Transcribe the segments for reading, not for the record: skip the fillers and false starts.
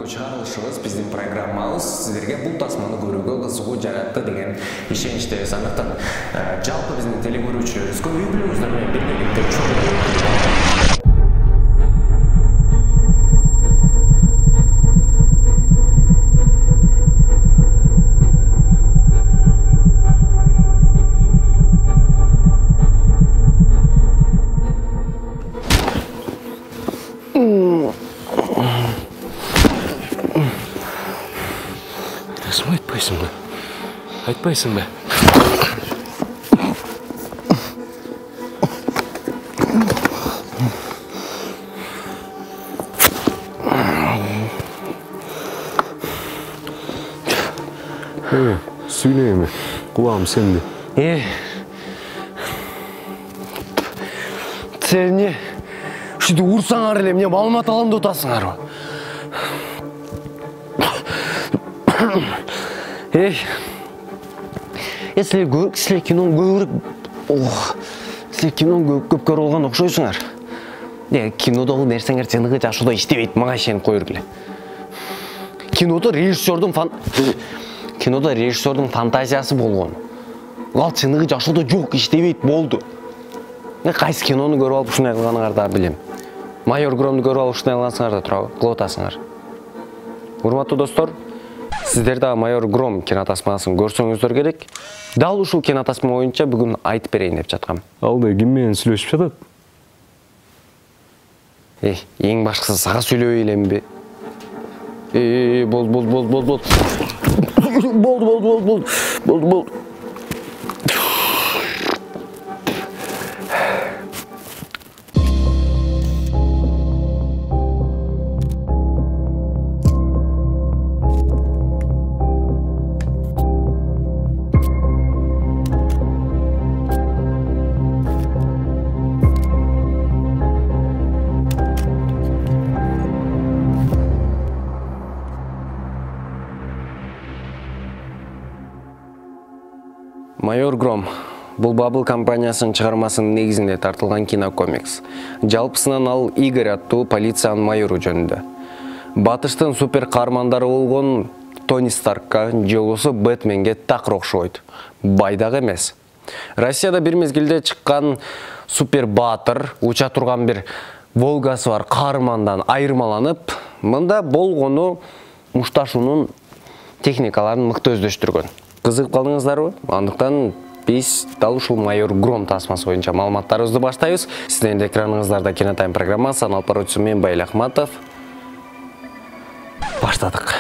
бүгүнкү чыгарылышыбыз биздин программабыз сиздерге бул тасманы көрүүгө кызыгуу жаратты деген ишеничтебиз. Андыктан жалпы биздин телекөрүүчүлөрүбүзгө үй бүлөңүздөр менен биргеликте айтпайсың ба? Сөйлеме, құлағым сенде. Сен не? Үшіді ұрсаңар еле, мне малымат алымды ұтасыңар ба? Сілер киноны көп көріп олған оқшойсыңар. Кинодағы нәрсеңер сенігі жашуда іштебейді, маңа шеніп қойыр келе. Кинода режиссердің фантазиясы болған. Ал сенігі жашуда жоқ, іштебейді болды. Қайсы киноны көріп алып ұшынай қылғаныңарда білем. Майор Громды көріп алып ұшынай қылғансыңар да тұрау, қылотасыңар. Урматтуу достор, сіздер да Майор Гром кинотасмасын көрсөңүздөр керек. Дал ушул кинотасма боюнча бүгүн айтып берейин деп жаткам. Алды ким менен сүйлөшүп жатат? Эң башкысы сага сүйлөбөй эленби? Болду. Майор Гром. Бұл Bubble компаниясының чыгармасынын негизинде тартылган кинокомикс. Жалпысынан ал Игорь аттуу полициянын майору жөнүндө. Батыштын супер каармандары болгон Тони Старкка, жолусу Бэтменге такыр окшойт. Байдагы эмес. Россияда бир мезгилде чыккан супер баатыр, уча турган бир Волгасы бар каармандан айырмаланып, мында болгону мушташунун техникаларын мыкты өздөштүргөн. Кызыгып калдыңыздарбы? Андыктан биз дал ушул Майор Гром тасмасы боюнча маалыматтарыбызды баштайбыз. Сиздердин экраныңыздарда Кинотайм программасы, анал продюсер мен Байыл Ахматов. Баштадык.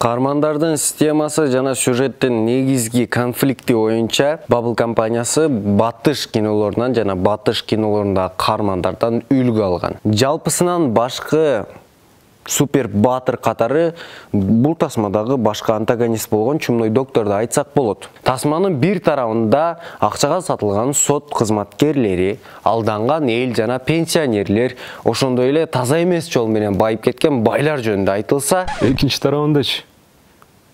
Каармандардын системасы жана сюжеттин негизги конфликти боюнча Bubble компаниясы Батыш кинолорунан жана Батыш кинолорундагы каармандардан үлгү алган. Жалпысынан башкы супер баатыр катары бул тасмадагы башка антагонист болгон Чумной докторду айтсак болот. Тасманын бир тарабында акчага сатылган сот кызматкерлери, алданган эл жана пенсионерлер, ошондой эле таза эмес жол менен байып кеткен байлар жөнүндө айтылса, Экинчи тарабындачы?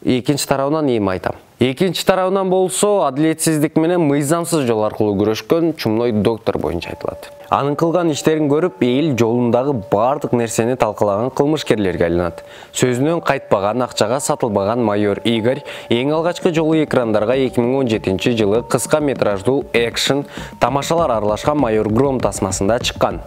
Экинчи тарабынан эми айтам. Экинчи тарабынан болсо адилетсиздик менен мыйзамсыз жол аркылуу күрөшкөн Чумной доктор боюнча айтылат. Анын кылган иштерин көрүп, эл жолундагы бардык нерсени талкалаган кылмышкерлерге айланат. Сөзүнөн кайтпаган, акчага сатылбаган майор Игорь эң алгачкы жолу экрандарга 2017-жылы кыска метраждуу экшен тамашалар аралашкан Майор Гром тасмасында чыккан.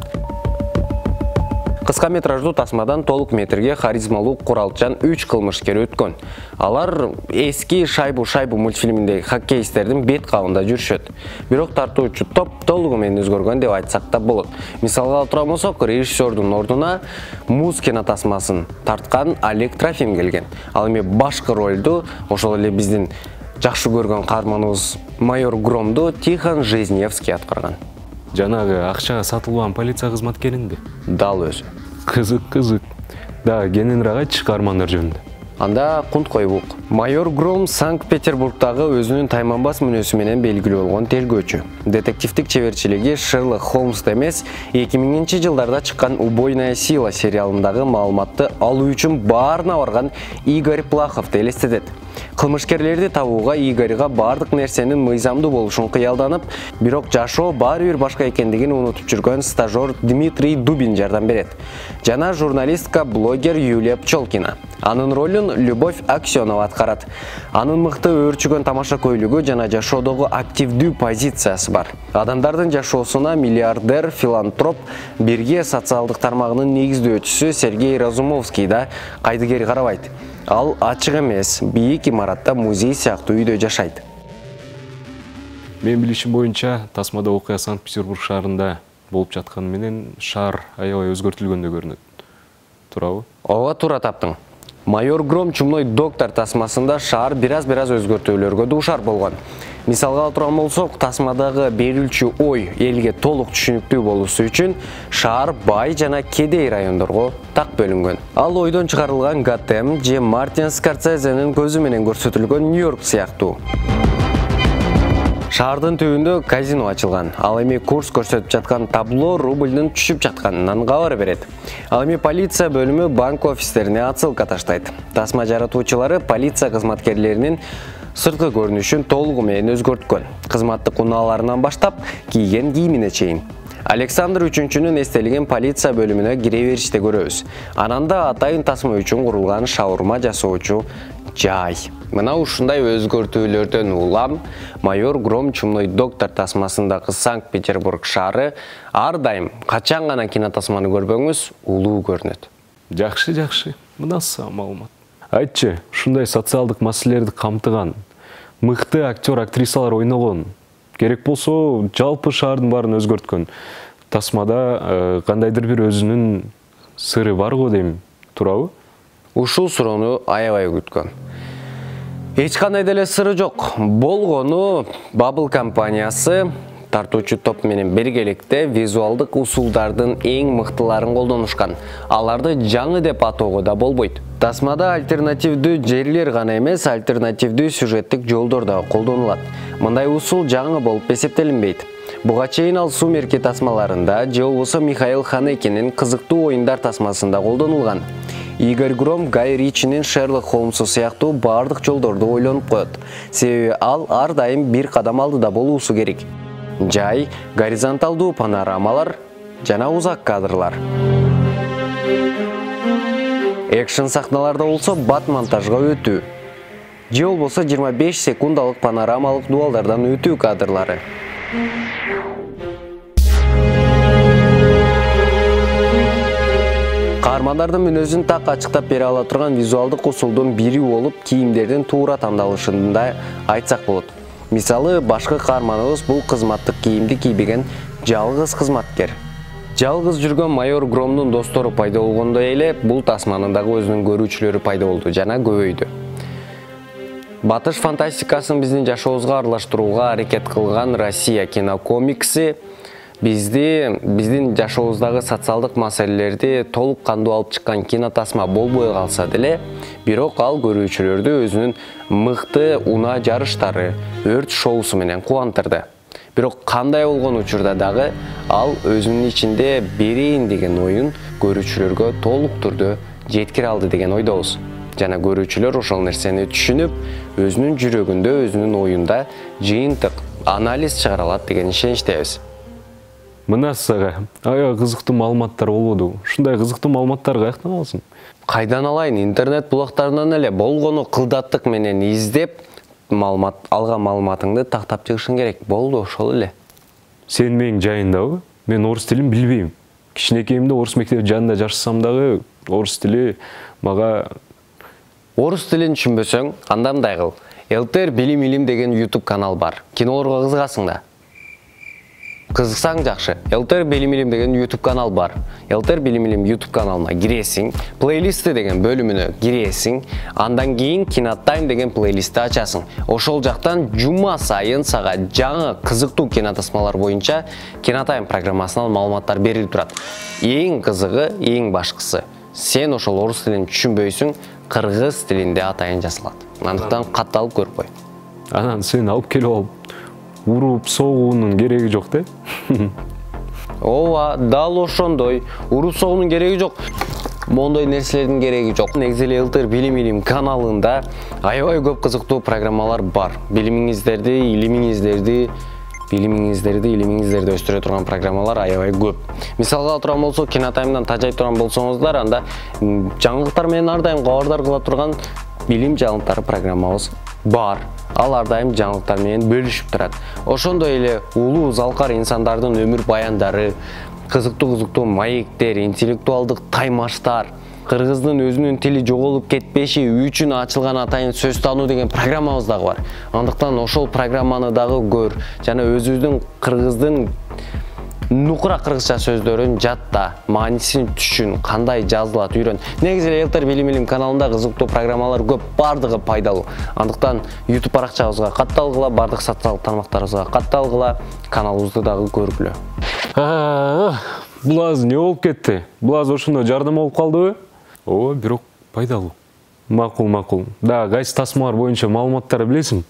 Кыска метраждуу тасмадан толук метрге харизмалуу куралчан 3 кылмышкер өткөн. Алар эски Шайбу мультфильминдеги хоккейисттердин бет кабында жүрүшөт. Бирок тартуучу топ толугу менен өзгөргөн деп айтсак да болот. Мисалга алып турсак, режиссердун ордуна Муз кинотасмасын тарткан Олег Трофим келген. Ал эми башкы ролду ошол эле биздин жакшы көргөн каарманыбыз Майор Громду Тихон Жизневский аткарган. Жанагы акчага сатылган полиция кызматкеринби? Дал өзү. Кызык. Да, кененирээк айтчы каармандар жөнүндө. Анда кунт койбук. Майор Гром Санкт-Петербургдагы өзүнүн тайманбас мүнөзү менен белгилүү болгон тергөөчү. Детективдик чеберчилиги Шерлок Холмсда эмес, 2000-жылдарда чыккан Убойная сила сериалындагы маалыматты алуу үчүн баарына барган Игорь Плаховду элестетет. Кылмышкерлерди табууга Игорьга бардык нерсенин мыйзамдуу болушун кыялданып, бирок жашоо баары бир башка экендигин унутуп жүргөн стажер Дмитрий Дубин жардам берет. Жана журналистка, блогер Юлия Пчелкина. Анын ролун Любовь Аксенова аткарат. Анын мыкты өөрчүгөн тамаша көйлүгү жана жашоодогу активдүү позициясы бар. Адамдардын жашоосуна миллиардер, филантроп, бирге социалдык тармагынын негиздөөчүсү Сергей Разумовский да кайдыгер карабайт. Ал ачык эмес, бийик имаратта музей сыяктуу үйдө жашайт. Мен билишим боюнча тасмада окуя Санкт-Петербург шаарында болуп жатканы менен шаар аябай өзгөртүлгөндөй көрүнөт. Туурабы? Ооба, туура таптың. Майор Гром чумной доктор тасмасында шаар бираз өзгөртүүлөргө дуушар болгон. Мисалга алып болсок, тасмадагы берилчү ой элге толук түшүнүктүү болуусу үчүн шаар бай жана кедей райондорго так бөлүнгөн. Ал ойдон чыгарылган Готэм же Мартин Скорсезенин көзү менен көрсөтүлгөн Нью-Йорк сыяктуу. Шаардын түбүндө казино ачылган. Ал эми курс көрсөтүп жаткан табло рубльдин түшүп жатканынан кабар берет. Ал эми полиция бөлүмү банк офистерине отсылка таштайт. Тасма жаратуучулары полиция кызматкерлеринин сырткы көрүнүшүн толугу менен өзгөрткөн. Кызматтык унааларынан баштап кийген кийимине чейин. Александр үчүнчүнүн эстелигин полиция бөлүмүнө кире бериште көрөбүз. Ананда атайын тасма үчүн курулган шаурма жасоочу жай. Мына ушундай өзгөртүүлөрдөн улам майор Гром чумной доктор тасмасындагы Санкт-Петербург шаары ар дайым качан гана кинотасманы көрбөңүз улуу көрүнөт. Жакшы. Мынасы маалымат. Айтчы, ушундай социалдык маселелерди камтыган мыкты актер, актрисалар ойногон. Керек болсо, жалпы шаардын баарын өзгөрткөн. Тасмада кандайдыр бир өзүнүн сыры бар го дейм, туурабы? Ушул суроону аябай күткөн. Эч кандай деле сыры жок. Болгону Bubble компаниясы тартуучу топ менен биргеликте визуалдык усулдардын эң мыктыларын колдонушкан. Аларды жаңы деп атоого да болбойт. Тасмада альтернативдүү жерлер гана эмес, альтернативдүү сюжеттик жолдор да колдонулат. Мындай усул жаңы болуп эсептелинбейт. Буга чейин ал Сумерки тасмаларында же болбосо Михаил Ханекенин кызыктуу оюндар тасмасында колдонулган. Игорь Гром Гай Ричинин Шерлок Холмсу сыяктуу бардык жолдорду ойлонуп коет. Себеби ал ар дайым бир кадам алдыда болуусу керек. Жай, горизонталдуу панорамалар жана узак кадрлар. Экшн сахналарда болсо бат монтажга өтүү. Же болбосо 25 секундалык панорамалык дуалдардан өтүү кадрлары. Каармандардын мүнөзүн так ачыктап бере ала турган визуалдык усулдун бири болуп кийимдердин туура тандалышында айтсак болот. Мисалы, башкы каарманыбыз бул кызматтык кийимди кийбеген жалгыз кызматкер. Жалгыз жүргөн майор Громдун достору пайда болгондой эле бул тасманын дагы өзүнүн көрүүчүлөрү пайда болду жана көбөйдү. Батыш фантастикасын биздин жашообузга аралаштырууга аракет кылган Россия кинокомикси биздин жашообуздагы социалдык маселелерди толук кандуу алып чыккан кинотасма болбой калса деле, бирок ал көрүүчүлөрдү өзүнүн мыкты унаа жарыштары, өрт шоусу менен кубандырды. Бирок кандай болгон учурда дагы ал өзүнүн ичинде берейин деген оюн көрүүчүлөргө толук түрдө жеткире алды деген ойдобуз. Жана көрүүчүлөр ошол нерсени түшүнүп, өзүнүн жүрөгүндө, өзүнүн оюнда жыйынтык анализ чыгара алат деген ишеничтебиз. Мына сага аябай кызыктуу маалыматтар болбоду. Ушундай кызыктуу маалыматтар каяктан аласың? Кайдан алайын? Интернет булактарынан эле болгону кылдаттык менен издеп, алган маалыматыңды тактап чыгышың керек. Болду, ошол эле. Сен менин жайындабы? Мен орус тилин билбейм. Кичинекейимде орус мектеби жанында жашасам дагы орус тили мага орус тилин түшүнбөсөң, анда мындай кыл. ЛТР Билим Илим деген YouTube канал бар. Кинолорго кызыгасың да. Кызыксаң жакшы. ЛТР Билим Илим деген YouTube канал бар. ЛТР Билим Илим YouTube каналына киресиң, плейлисты деген бөлүмүнө киресиң, андан кийин Кинотайм деген плейлистти ачасың. Ошол жактан жума сайын сага жаңы кызыктуу кинотасмалар боюнча Кинотайм программасынан маалыматтар берилип турат. Эң кызыгы, эң башкысы, сен ошол орус тилин түшүнбөйсүң, кыргыз тилинде атайын жазылат. Андыктан катталып көрүп кой. Анан сен алып келип алып уруп согуунун кереги жок да? Ооба, дал ошондой. Уруп согуунун кереги жок. мондой нерселердин кереги жок. Негизи эле Ылтыр билим илим каналында аябай көп кызыктуу программалар бар. Билимиңиздерди, илимиңиздерди өстүрө турган программалар аябай көп. Мисалга алып турган болсок, Кинотаймдан тажай турган болсоңуздар, анда жаңылыктар менен ар дайым кабардар кыла турган билим жаңылыктары программабыз бар. Ал ар дайым жаңылыктар менен бөлүшүп турат. Ошондой эле улуу залкар инсандардын өмүр баяндары, кызыктуу маектер, интеллектуалдык таймаштар, кыргыздын өзүнүн тили жоголуп кетпеши үчүн ачылган атайын сөз таануу деген программабыз дагы бар. Андыктан ошол программаны дагы көр жана өзүбүздүн кыргыздын нукура кыргызча сөздөрүн жатта, маанисин түшүн, кандай жазылат үйрөн. Негизи эле Ылтыр билим илим каналында кызыктуу программалар көп, бардыгы пайдалуу. Андыктан YouTube баракчабызга катталгыла, бардык социалдык тармактарыбызга катталгыла, каналыбызды дагы көргүлө. Бул аз не болуп кетти? Бул аз ошондой жардам болуп калдыбы? О, бирок пайдалуу. Макул. Да, кайсы тасмалар боюнча маалыматтар билесиң?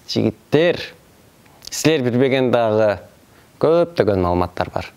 Жигиттер, силер билбеген дагы көптөгөн маалыматтар бар.